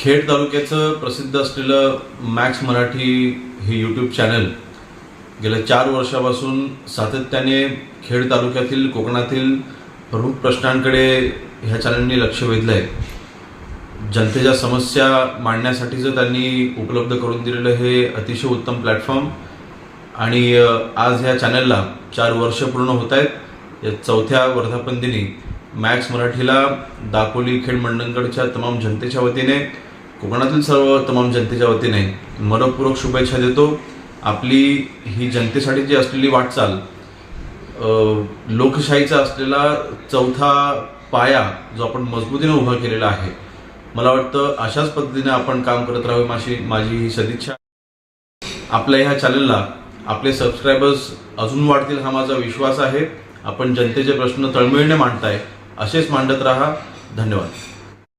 खेड तालुक्याचं प्रसिद्ध असलेलं मॅक्स मराठी हे यूट्यूब चॅनल गेल्या 4 वर्षापासून सातत्याने खेड तालुक्यातील कोकणातील प्रमुख प्रश्नांकडे ह्या चॅनलने लक्ष वेधलं आहे. जनतेच्या समस्या मांडण्यासाठीचं त्यांनी उपलब्ध करून दिलेलं हे अतिशय उत्तम प्लॅटफॉर्म आणि आज ह्या चॅनलला 4 वर्ष पूर्ण होत आहेत. या 4थ्या वर्धापन दिनी मॅक्स मराठीला दापोली खेड मंडणगडच्या तमाम जनतेच्या वतीने, कोकणातील सर्व तमाम जनतेच्या वतीने मनपूर्वक शुभेच्छा देतो. आपली ही जनतेसाठीची असलेली वाटचाल, लोकशाहीचा असलेला 4था पाया जो आपण मजबूतीने उभा केलेला आहे, मला वाटतं अशाच पद्धतीने आपण काम करत राहावे माझी ही सदिच्छा. आपल्या ह्या चॅनलला आपले सबस्क्रायबर्स अजून वाढतील हा माझा विश्वास आहे. आपण जनतेचे प्रश्न तळमळीने मांडताय, असेच मांडत राहा. धन्यवाद.